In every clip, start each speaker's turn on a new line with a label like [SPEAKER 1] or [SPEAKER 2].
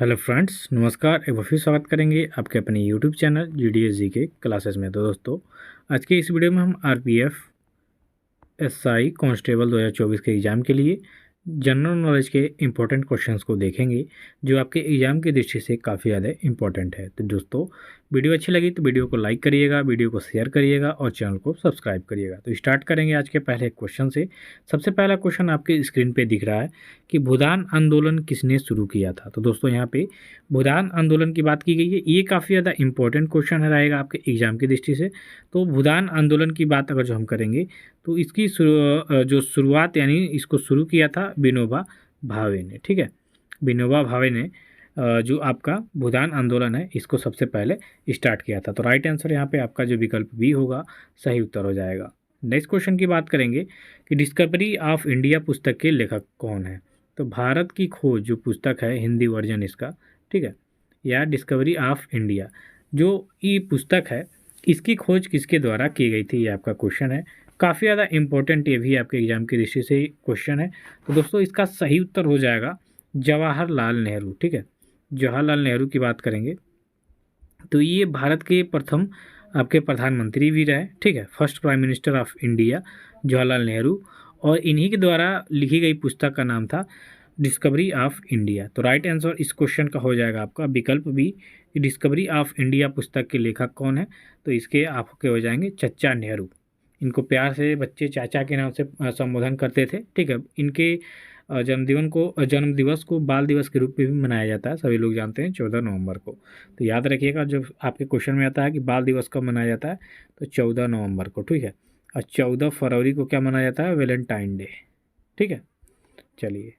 [SPEAKER 1] Hello friends, नमस्कार। एक बार फिर स्वागत करेंगे आपके अपने यूट्यूब चैनल जीडीएस जी के क्लासेस में। तो दोस्तों, आज के इस वीडियो में हम आरपीएफ एसआई कांस्टेबल 2024 के एग्ज़ाम के लिए जनरल नॉलेज के इम्पोर्टेंट क्वेश्चंस को देखेंगे, जो आपके एग्ज़ाम की दृष्टि से काफ़ी ज़्यादा इम्पोर्टेंट है। तो दोस्तों, वीडियो अच्छी लगी तो वीडियो को लाइक करिएगा, वीडियो को शेयर करिएगा और चैनल को सब्सक्राइब करिएगा। तो स्टार्ट करेंगे आज के पहले क्वेश्चन से। सबसे पहला क्वेश्चन आपके स्क्रीन पे दिख रहा है कि भूदान आंदोलन किसने शुरू किया था। तो दोस्तों, यहाँ पे भूदान आंदोलन की बात की गई है। ये काफ़ी ज़्यादा इंपॉर्टेंट क्वेश्चन रहेगा आपके एग्जाम की दृष्टि से। तो भूदान आंदोलन की बात अगर जो हम करेंगे तो इसकी जो शुरुआत यानी इसको शुरू किया था विनोबा भावे ने। ठीक है, विनोबा भावे ने जो आपका भूदान आंदोलन है इसको सबसे पहले स्टार्ट किया था। तो राइट आंसर यहाँ पे आपका जो विकल्प बी होगा सही उत्तर हो जाएगा। नेक्स्ट क्वेश्चन की बात करेंगे कि डिस्कवरी ऑफ इंडिया पुस्तक के लेखक कौन है। तो भारत की खोज जो पुस्तक है, हिंदी वर्जन इसका, ठीक है, या डिस्कवरी ऑफ इंडिया जो ये पुस्तक है, इसकी खोज किसके द्वारा की गई थी, ये आपका क्वेश्चन है। काफ़ी ज़्यादा इंपॉर्टेंट ये भी आपके एग्जाम की दृष्टि से क्वेश्चन है। तो दोस्तों, इसका सही उत्तर हो जाएगा जवाहरलाल नेहरू। ठीक है, जवाहरलाल नेहरू की बात करेंगे तो ये भारत के प्रथम आपके प्रधानमंत्री भी रहे। ठीक है, first prime minister of India Jawaharlal Nehru, और इन्हीं के द्वारा लिखी गई पुस्तक का नाम था डिस्कवरी ऑफ इंडिया। तो राइट आंसर इस क्वेश्चन का हो जाएगा आपका विकल्प बी कि डिस्कवरी ऑफ इंडिया पुस्तक के लेखक कौन है। तो इसके आपके हो जाएंगे चचा नेहरू। इनको प्यार से बच्चे चाचा के नाम से संबोधन करते थे। ठीक है, इनके जन्म दिवस को बाल दिवस के रूप में भी मनाया जाता है, सभी लोग जानते हैं 14 नवंबर को। तो याद रखिएगा, जब आपके क्वेश्चन में आता है कि बाल दिवस कब मनाया जाता है तो 14 नवंबर को। ठीक है, और 14 फरवरी को क्या मनाया जाता है, वैलेंटाइन डे। ठीक है, चलिए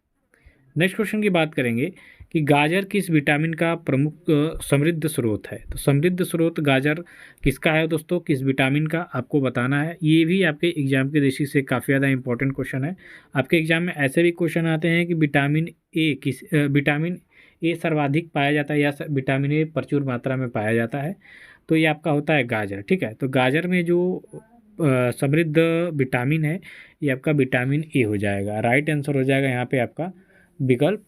[SPEAKER 1] नेक्स्ट क्वेश्चन की बात करेंगे कि गाजर किस विटामिन का प्रमुख समृद्ध स्रोत है। तो समृद्ध स्रोत गाजर किसका है दोस्तों, किस विटामिन का, आपको बताना है। ये भी आपके एग्जाम की दृष्टि से काफ़ी ज़्यादा इंपॉर्टेंट क्वेश्चन है। आपके एग्जाम में ऐसे भी क्वेश्चन आते हैं कि विटामिन ए सर्वाधिक पाया जाता है या विटामिन ए प्रचुर मात्रा में पाया जाता है। तो ये आपका होता है गाजर। ठीक है, तो गाजर में जो समृद्ध विटामिन है ये आपका विटामिन ए हो जाएगा। राइट आंसर हो जाएगा यहाँ पे आपका विकल्प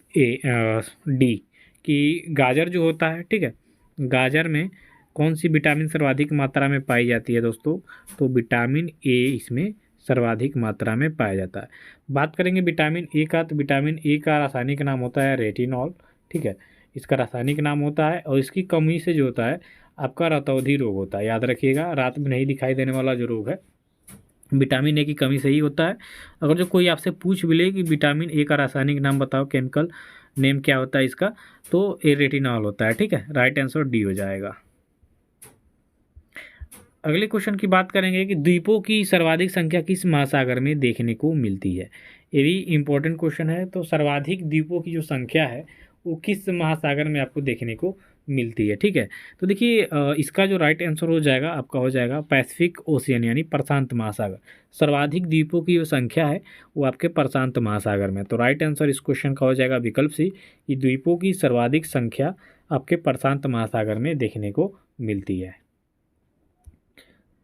[SPEAKER 1] डी कि गाजर जो होता है, ठीक है, गाजर में कौन सी विटामिन सर्वाधिक मात्रा में पाई जाती है दोस्तों, तो विटामिन ए इसमें सर्वाधिक मात्रा में पाया जाता है। बात करेंगे विटामिन ए का, तो विटामिन ए का रासायनिक नाम होता है रेटिनॉल। ठीक है, इसका रासायनिक नाम होता है, और इसकी कमी से जो होता है आपका रतौंधी रोग होता है। याद रखिएगा, रात में नहीं दिखाई देने वाला जो रोग है विटामिन ए की कमी से ही होता है। अगर जो कोई आपसे पूछ भी ले कि विटामिन ए का रासायनिक नाम बताओ, केमिकल नेम क्या होता है इसका, तो ए रेटिनॉल होता है। ठीक है, राइट आंसर डी हो जाएगा। अगले क्वेश्चन की बात करेंगे कि द्वीपों की सर्वाधिक संख्या किस महासागर में देखने को मिलती है। ये भी इम्पोर्टेंट क्वेश्चन है। तो सर्वाधिक द्वीपों की जो संख्या है वो किस महासागर में आपको देखने को मिलती है। ठीक है, तो देखिए इसका जो राइट आंसर हो जाएगा आपका हो जाएगा पैसिफिक ओशियन यानी प्रशांत महासागर। सर्वाधिक द्वीपों की जो संख्या है वो आपके प्रशांत महासागर में। तो राइट आंसर इस क्वेश्चन का हो जाएगा विकल्प सी कि द्वीपों की सर्वाधिक संख्या आपके प्रशांत महासागर में देखने को मिलती है।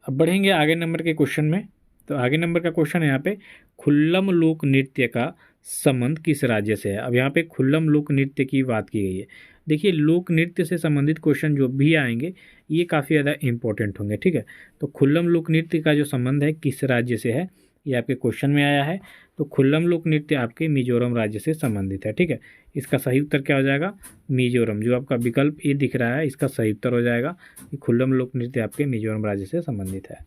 [SPEAKER 1] अब बढ़ेंगे आगे नंबर के क्वेश्चन में। तो आगे नंबर का क्वेश्चन है यहाँ पे खुल्लम लोक नृत्य का संबंध किस राज्य से है। अब यहाँ पे खुल्लम लोक नृत्य की बात की गई है। देखिए, लोक नृत्य से संबंधित क्वेश्चन जो भी आएंगे ये काफ़ी ज़्यादा इंपॉर्टेंट होंगे। ठीक है, तो खुल्लम लोक नृत्य का जो संबंध है किस राज्य से है ये आपके क्वेश्चन में आया है। तो खुल्लम लोक नृत्य आपके मिजोरम राज्य से संबंधित है। ठीक है, इसका सही उत्तर क्या हो जाएगा, मिजोरम। जो आपका विकल्प ए दिख रहा है इसका सही उत्तर हो जाएगा कि खुल्लम लोक नृत्य आपके मिजोरम राज्य से संबंधित है।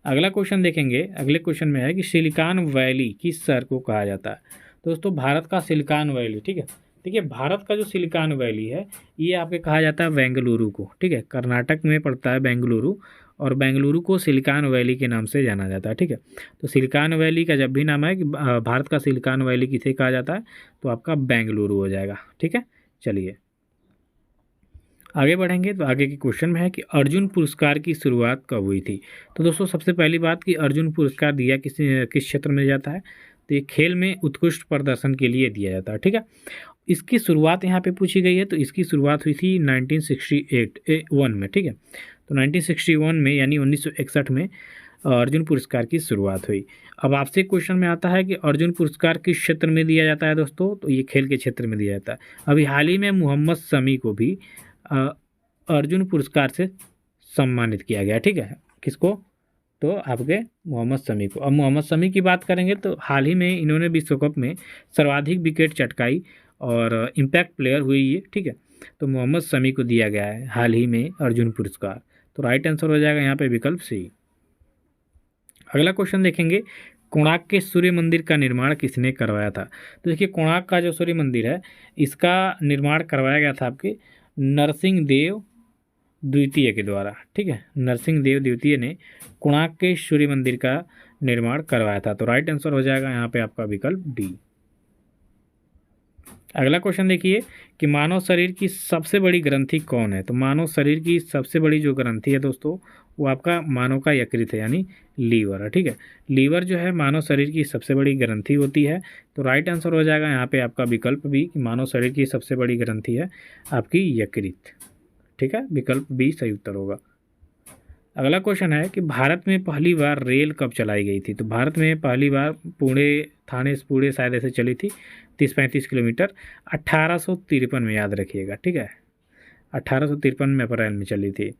[SPEAKER 1] अगला क्वेश्चन देखेंगे। अगले क्वेश्चन में है कि सिलिकॉन वैली किस शहर को कहा जाता है। दोस्तों, भारत का सिलिकॉन वैली, ठीक है, देखिए भारत का जो सिलिकॉन वैली है ये आपके कहा जाता है बेंगलुरु को। ठीक है, कर्नाटक में पड़ता है बेंगलुरु, और बेंगलुरु को सिलिकॉन वैली के नाम से जाना जाता है। ठीक है, तो सिलिकॉन वैली का जब भी नाम है कि भारत का सिलिकॉन वैली किसे कहा जाता है तो आपका बेंगलुरु हो जाएगा। ठीक है, चलिए आगे बढ़ेंगे। तो आगे के क्वेश्चन में है कि अर्जुन पुरस्कार की शुरुआत कब हुई थी। तो दोस्तों, सबसे पहली बात कि अर्जुन पुरस्कार दिया किस क्षेत्र में जाता है, तो ये खेल में उत्कृष्ट प्रदर्शन के लिए दिया जाता है। ठीक है, इसकी शुरुआत यहाँ पे पूछी गई है। तो इसकी शुरुआत हुई थी 1961 में। ठीक है, तो 1961 में यानी 1961 में अर्जुन पुरस्कार की शुरुआत हुई। अब आपसे क्वेश्चन में आता है कि अर्जुन पुरस्कार किस क्षेत्र में दिया जाता है दोस्तों, तो ये खेल के क्षेत्र में दिया जाता है। अभी हाल ही में मोहम्मद शमी को भी अर्जुन पुरस्कार से सम्मानित किया गया, ठीक है। किसको, तो आपके मोहम्मद शमी को। अब मोहम्मद शमी की बात करेंगे तो हाल ही में इन्होंने विश्व कप में सर्वाधिक विकेट चटकाई और इम्पैक्ट प्लेयर हुई ये, ठीक है। तो मोहम्मद शमी को दिया गया है हाल ही में अर्जुन पुरस्कार। तो राइट आंसर हो जाएगा यहाँ पे विकल्प सी। अगला क्वेश्चन देखेंगे, कोणार्क के सूर्य मंदिर का निर्माण किसने करवाया था। तो देखिए कोणार्क का जो सूर्य मंदिर है इसका निर्माण करवाया गया था आपके नरसिंह देव द्वितीय के द्वारा, ठीक है। नरसिंह देव द्वितीय ने कोणार्क के सूर्य मंदिर का निर्माण करवाया था। तो राइट आंसर हो जाएगा यहाँ पे आपका विकल्प डी। अगला क्वेश्चन देखिए कि मानव शरीर की सबसे बड़ी ग्रंथि कौन है। तो मानव शरीर की सबसे बड़ी जो ग्रंथि है दोस्तों वो आपका मानव का यकृत है, यानी लीवर है, ठीक है। लीवर जो है मानव शरीर की सबसे बड़ी ग्रंथि होती है। तो राइट आंसर हो जाएगा यहाँ पे आपका विकल्प बी कि मानव शरीर की सबसे बड़ी ग्रंथि है आपकी यकृत, ठीक है। विकल्प बी सही उत्तर होगा। अगला क्वेश्चन है कि भारत में पहली बार रेल कब चलाई गई थी। तो भारत में पहली बार पुणे थाने से पुणे शायद ऐसे चली थी 30-35 किलोमीटर 1853 में, याद रखिएगा, ठीक है। 1853 में अप्रैल में चली थी।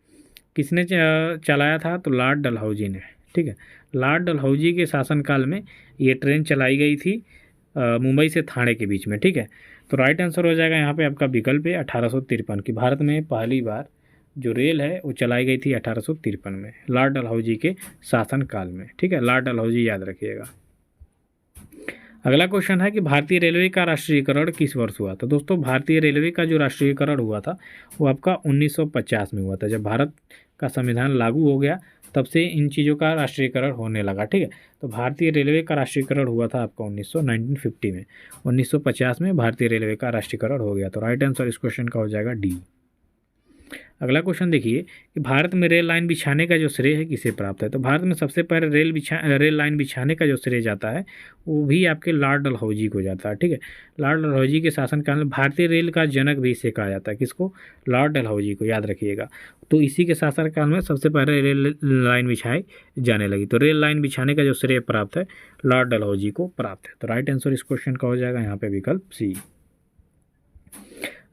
[SPEAKER 1] किसने चलाया था, तो लॉर्ड डलहौजी ने, ठीक है। लॉर्ड डलहौजी के शासनकाल में ये ट्रेन चलाई गई थी मुंबई से थाने के बीच में, ठीक है। तो राइट आंसर हो जाएगा यहाँ पे आपका विकल्प है 1853 की भारत में पहली बार जो रेल है वो चलाई गई थी 1853 में लॉर्ड डलहौजी के शासनकाल में, ठीक है। लॉर्ड डलहौजी याद रखिएगा। अगला क्वेश्चन है कि भारतीय रेलवे का राष्ट्रीयकरण किस वर्ष हुआ। तो दोस्तों भारतीय रेलवे का जो राष्ट्रीयकरण हुआ था वो आपका 1950 में हुआ था। जब भारत का संविधान लागू हो गया तब से इन चीज़ों का राष्ट्रीयकरण होने लगा, ठीक है। तो भारतीय रेलवे का राष्ट्रीयकरण हुआ था आपका 1950 में। 1950 में भारतीय रेलवे का राष्ट्रीयकरण हो गया। तो राइट आंसर इस क्वेश्चन का हो जाएगा डी। अगला क्वेश्चन देखिए कि भारत में रेल लाइन बिछाने का जो श्रेय है किसे प्राप्त है। तो भारत में सबसे पहले रेल लाइन बिछाने का जो श्रेय जाता है वो भी आपके लॉर्ड डलहौजी को जाता है, ठीक है। लॉर्ड डलहौजी के शासनकाल में भारतीय रेल का जनक भी इसे कहा जाता है, किसको, लॉर्ड डलहौजी को, याद रखिएगा। तो इसी के शासनकाल में सबसे पहले रेल लाइन बिछाई जाने लगी। तो रेल लाइन बिछाने का जो श्रेय प्राप्त है लॉर्ड डलहौजी को प्राप्त है। तो राइट आंसर इस क्वेश्चन का हो जाएगा यहाँ पे विकल्प सी।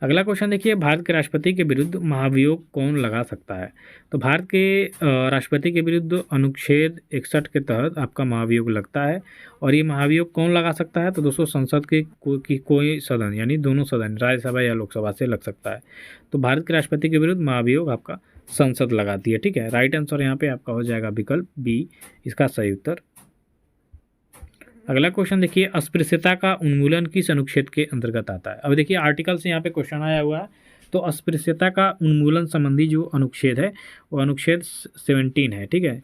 [SPEAKER 1] अगला क्वेश्चन देखिए, भारत के राष्ट्रपति के विरुद्ध महाभियोग कौन लगा सकता है। तो भारत के राष्ट्रपति के विरुद्ध अनुच्छेद 61 के तहत आपका महाभियोग लगता है। और ये महाभियोग कौन लगा सकता है, तो दोस्तों संसद के कोई सदन, यानी दोनों सदन, राज्यसभा या लोकसभा से लग सकता है। तो भारत के राष्ट्रपति के विरुद्ध महाभियोग आपका संसद लगाती है, ठीक है। राइट आंसर यहाँ पे आपका हो जाएगा विकल्प बी, इसका सही उत्तर। अगला क्वेश्चन देखिए, अस्पृश्यता का उन्मूलन किस अनुच्छेद के अंतर्गत आता है। अब देखिए आर्टिकल से यहाँ पे क्वेश्चन आया हुआ है। तो अस्पृश्यता का उन्मूलन संबंधी जो अनुच्छेद है वो अनुच्छेद 17 है, ठीक है,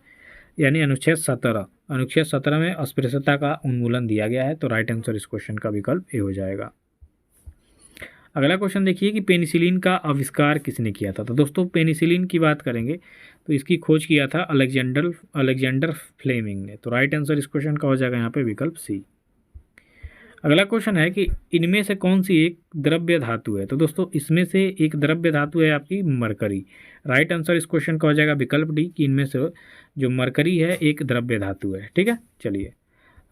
[SPEAKER 1] यानी अनुच्छेद 17। अनुच्छेद 17 में अस्पृश्यता का उन्मूलन दिया गया है। तो राइट आंसर इस क्वेश्चन का विकल्प ए हो जाएगा। अगला क्वेश्चन देखिए कि पेनिसिलिन का आविष्कार किसने किया था। तो दोस्तों पेनिसिलिन की बात करेंगे तो इसकी खोज किया था अलेक्जेंडर फ्लेमिंग ने। तो राइट आंसर इस क्वेश्चन का हो जाएगा यहाँ पे विकल्प सी। अगला क्वेश्चन है कि इनमें से कौन सी एक द्रव्य धातु है। तो दोस्तों इसमें से एक द्रव्य धातु है आपकी मरकरी। राइट आंसर इस क्वेश्चन का हो जाएगा विकल्प डी कि इनमें से जो मरकरी है एक द्रव्य धातु है, ठीक है। चलिए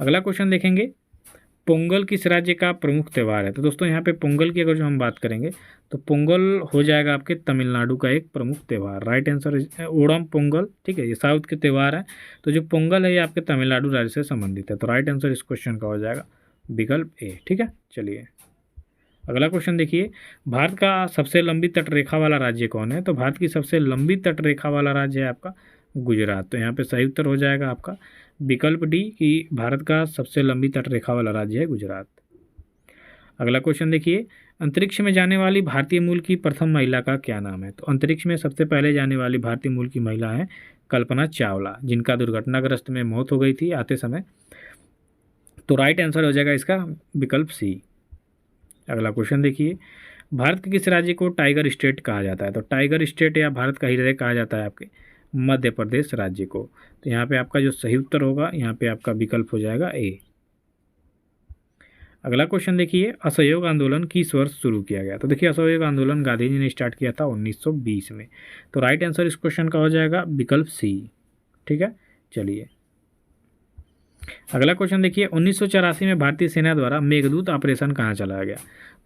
[SPEAKER 1] अगला क्वेश्चन देखेंगे, पोंगल किस राज्य का प्रमुख त्यौहार है। तो दोस्तों यहाँ पे पोंगल की अगर जो हम बात करेंगे तो पोंगल हो जाएगा आपके तमिलनाडु का एक प्रमुख त्यौहार। राइट आंसर ओणम पोंगल, ठीक है, ये साउथ के त्यौहार हैं। तो जो पोंगल है ये आपके तमिलनाडु राज्य से संबंधित है। तो राइट आंसर इस क्वेश्चन का हो जाएगा विकल्प ए, ठीक है। चलिए अगला क्वेश्चन देखिए, भारत का सबसे लंबी तटरेखा वाला राज्य कौन है। तो भारत की सबसे लंबी तटरेखा वाला राज्य है आपका गुजरात। तो यहाँ पे सही उत्तर हो जाएगा आपका विकल्प डी कि भारत का सबसे लंबी तटरेखा वाला राज्य है गुजरात। अगला क्वेश्चन देखिए, अंतरिक्ष में जाने वाली भारतीय मूल की प्रथम महिला का क्या नाम है। तो अंतरिक्ष में सबसे पहले जाने वाली भारतीय मूल की महिला है कल्पना चावला, जिनका दुर्घटनाग्रस्त में मौत हो गई थी आते समय। तो राइट आंसर हो जाएगा इसका विकल्प सी। अगला क्वेश्चन देखिए, भारत के किस राज्य को टाइगर स्टेट कहा जाता है। तो टाइगर स्टेट या भारत का हृदय कहा जाता है आपके मध्य प्रदेश राज्य को। तो यहाँ पे आपका जो सही उत्तर होगा यहाँ पे आपका विकल्प हो जाएगा ए। अगला क्वेश्चन देखिए, असहयोग आंदोलन किस वर्ष शुरू किया गया। तो देखिए असहयोग आंदोलन गांधी जी ने स्टार्ट किया था 1920 में। तो राइट आंसर इस क्वेश्चन का हो जाएगा विकल्प सी, ठीक है। चलिए अगला क्वेश्चन देखिए, 1984 में भारतीय सेना द्वारा मेघदूत ऑपरेशन कहाँ चलाया गया?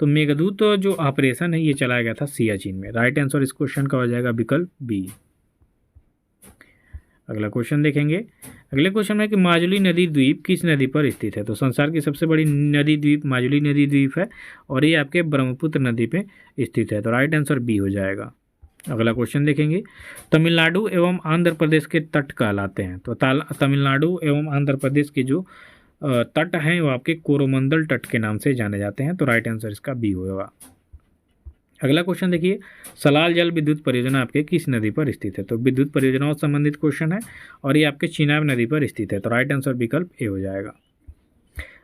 [SPEAKER 1] तो मेघदूत जो ऑपरेशन है ये चलाया गया था सियाचिन में। राइट आंसर इस क्वेश्चन का हो जाएगा विकल्प बी। अगला क्वेश्चन देखेंगे। अगले क्वेश्चन में कि माजुली नदी द्वीप किस नदी पर स्थित है? तो संसार की सबसे बड़ी नदी द्वीप माजुली नदी द्वीप है और ये आपके ब्रह्मपुत्र नदी पे स्थित है। तो राइट आंसर बी हो जाएगा। अगला क्वेश्चन देखेंगे, तमिलनाडु एवं आंध्र प्रदेश के तट कहलाते हैं। तो तमिलनाडु एवं आंध्र प्रदेश के जो तट हैं वो आपके कोरोमंडल तट के नाम से जाने जाते हैं। तो राइट आंसर इसका बी होगा। अगला क्वेश्चन देखिए, सलाल जल विद्युत परियोजना आपके किस नदी पर स्थित है? तो विद्युत परियोजनाओं से संबंधित क्वेश्चन है और ये आपके चिनाब नदी पर स्थित है। तो राइट आंसर विकल्प ए हो जाएगा।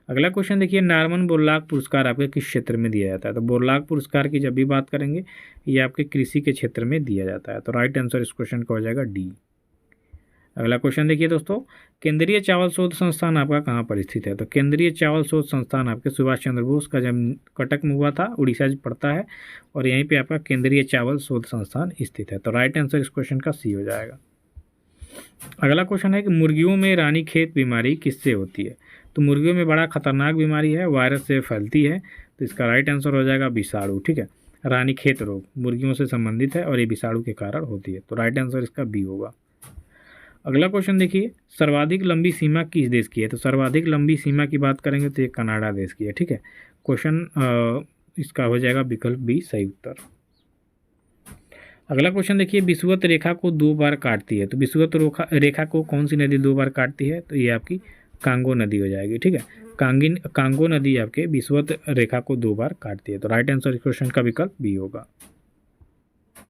[SPEAKER 1] अगला क्वेश्चन देखिए, नॉर्मन बोरलॉग पुरस्कार आपके किस क्षेत्र में दिया जाता है? तो बोरलॉग पुरस्कार की जब भी बात करेंगे ये आपके कृषि के क्षेत्र में दिया जाता है। तो राइट आंसर इस क्वेश्चन का हो जाएगा डी। अगला क्वेश्चन देखिए दोस्तों, केंद्रीय चावल शोध संस्थान आपका कहाँ पर स्थित है? तो केंद्रीय चावल शोध संस्थान आपके सुभाष चंद्र बोस का जब कटक में हुआ था, उड़ीसा पड़ता है और यहीं पे आपका केंद्रीय चावल शोध संस्थान स्थित है। तो राइट आंसर इस क्वेश्चन का सी हो जाएगा। अगला क्वेश्चन है कि मुर्गियों में रानीखेत बीमारी किससे होती है? तो मुर्गियों में बड़ा खतरनाक बीमारी है, वायरस से फैलती है। तो इसका राइट आंसर हो जाएगा विषाणु। ठीक है, रानीखेत रोग मुर्गियों से संबंधित है और ये विषाणु के कारण होती है। तो राइट आंसर इसका बी होगा। अगला क्वेश्चन देखिए, सर्वाधिक लंबी सीमा किस देश की है? तो सर्वाधिक लंबी सीमा की बात करेंगे तो ये कनाडा देश की है। ठीक है, क्वेश्चन इसका हो जाएगा विकल्प बी सही उत्तर। अगला क्वेश्चन देखिए, विषुवत रेखा को 2 बार काटती है। तो विषुवत रेखा को कौन सी नदी 2 बार काटती है? तो ये आपकी कांगो नदी हो जाएगी। ठीक है, कांगो नदी आपके विषुवत रेखा को 2 बार काटती है। तो राइट आंसर इस क्वेश्चन का विकल्प बी होगा।